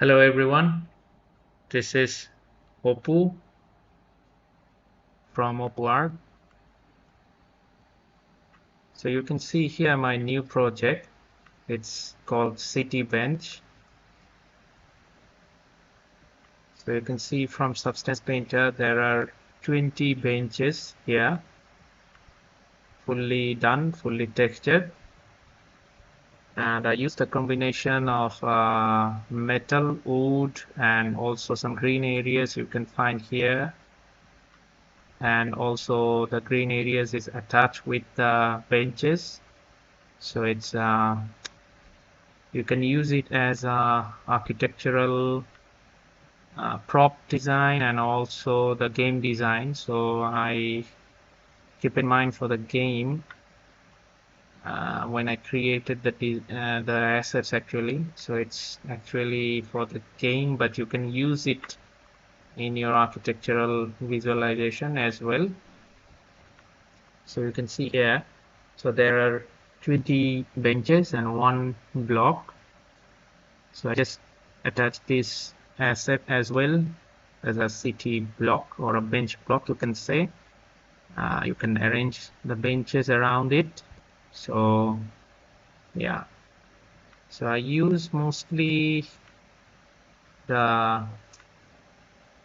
Hello everyone, this is Opu from Opu. So you can see here my new project. It's called City Bench. So you can see from Substance Painter there are 20 benches here, fully done, fully textured. And I used a combination of metal, wood, and also some green areas you can find here. And also the green areas is attached with the benches. So it's you can use it as a architectural prop design and also the game design. So I keep in mind for the game when I created the assets actually. So it's actually for the game, but you can use it in your architectural visualization as well. So you can see here. So there are 20 benches and one block. So I just attach this asset as well as a city block or a bench block, you can say. You can arrange the benches around it. So yeah, so I use mostly the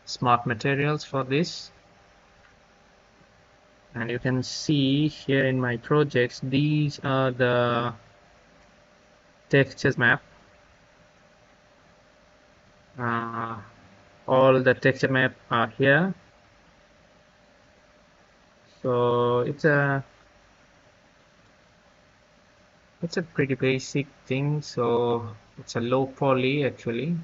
smart materials for this. And you can see here in my projects, these are the textures map. All the texture map are here. So it's a pretty basic thing. So it's a low poly actually.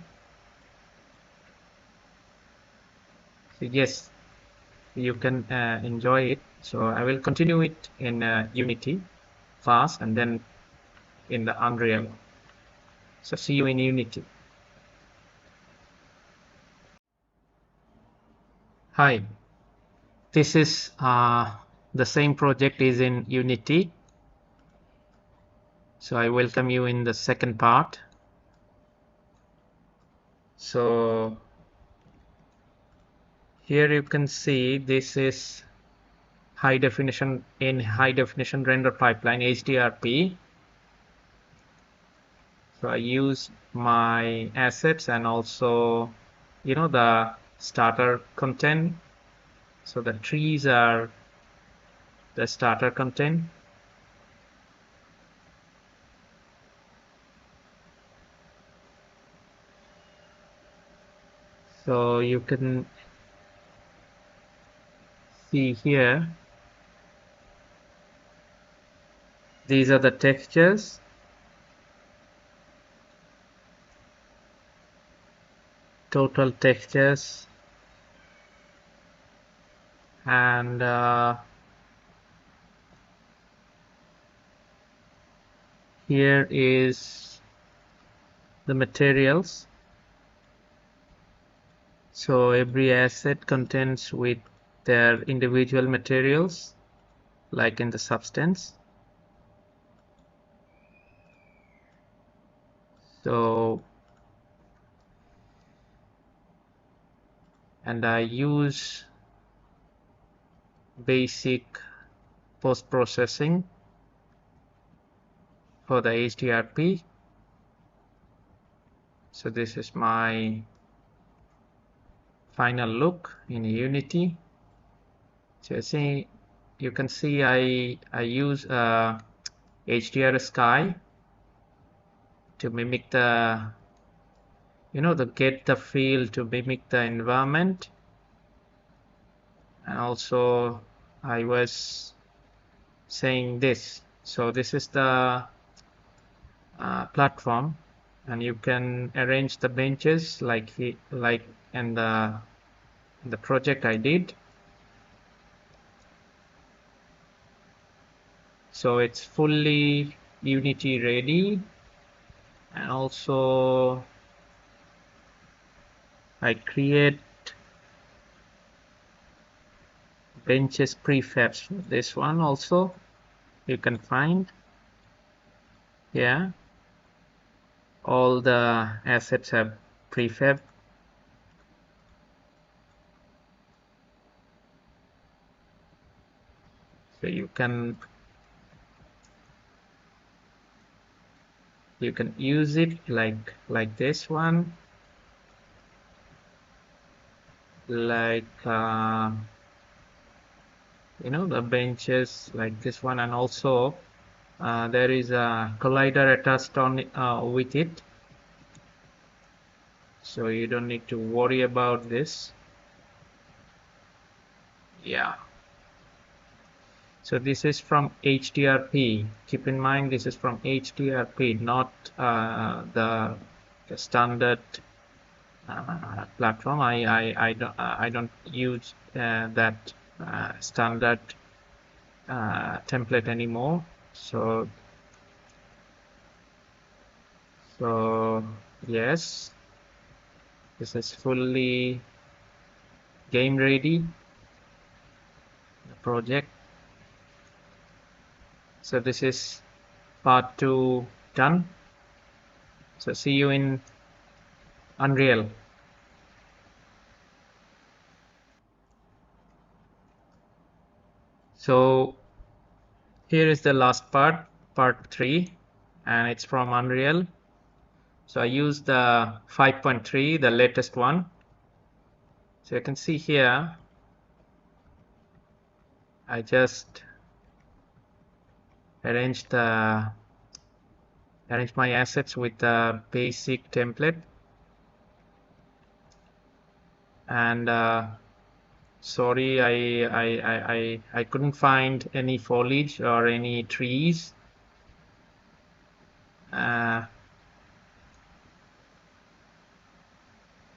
So yes, you can enjoy it. So I will continue it in Unity fast and then in the Unreal. So see you in Unity. Hi, this is the same project is in Unity. So I welcome you in the second part. So here you can see this is high definition render pipeline HDRP. So I use my assets and also the starter content. So the trees are the starter content. So you can see here, these are the textures. Total textures. And here is the materials. So every asset contains with their individual materials, like in the substance. So, and I use basic post-processing for the HDRP. So this is my final look in Unity. So you can see I use HDR sky to mimic the get the feel to mimic the environment. And also I was saying this. So this is the platform, and you can arrange the benches like in the project I did. So it's fully Unity ready, and also I create benches prefabs for this one also. You can find here all the assets have prefab. So you can use it like this one, like the benches like this one, and also there is a collider attached on with it, so you don't need to worry about this. Yeah, so this is from HDRP. Keep in mind this is from HDRP, not the standard platform. I don't use that standard template anymore. So yes, this is fully game ready, the project. So this is part 2 done. So see you in Unreal. So here is the last part, part 3, and it's from Unreal. So I used the 5.3, the latest one. So you can see here, I just arranged my assets with the basic template, and sorry, I couldn't find any foliage or any trees.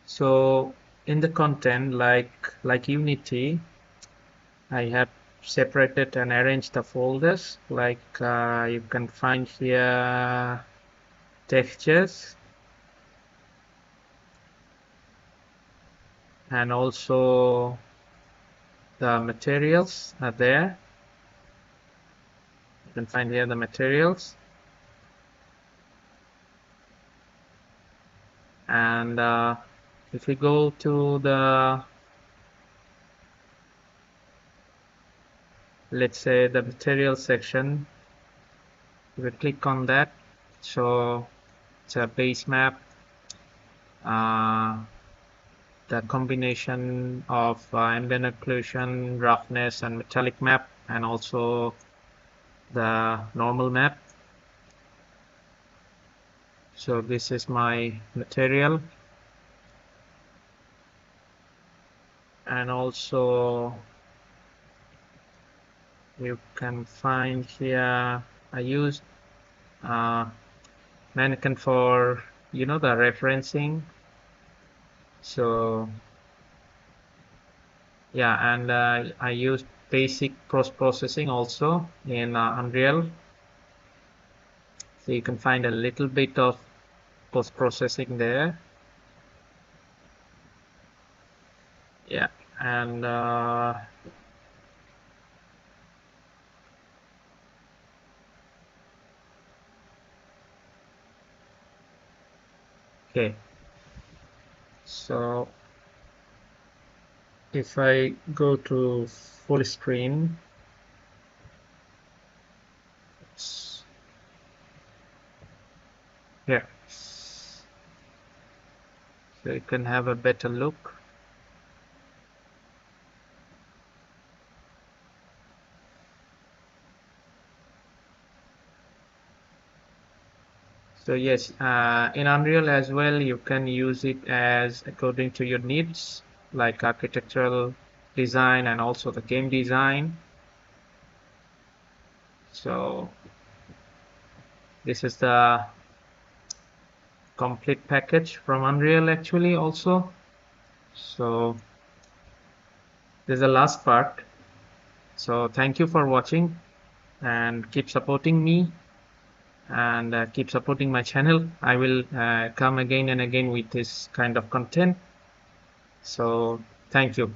So in the content, like Unity, I have separated and arranged the folders. Like you can find here textures, and also the materials are there. You can find here the materials, and if we go to the, let's say, the material section, we click on that. So it's a base map, the combination of ambient occlusion, roughness, and metallic map, and also the normal map. So this is my material, and also you can find here I used mannequin for the referencing. So yeah, and I used basic post-processing also in Unreal. So you can find a little bit of post-processing there. Yeah, and okay, so if I go to full screen, yeah, so you can have a better look. So yes, in Unreal as well, you can use it as according to your needs, like architectural design and also the game design. So this is the complete package from Unreal actually also. So this is the last part. So thank you for watching, and keep supporting me, and keep supporting my channel. I will come again and again with this kind of content. So thank you.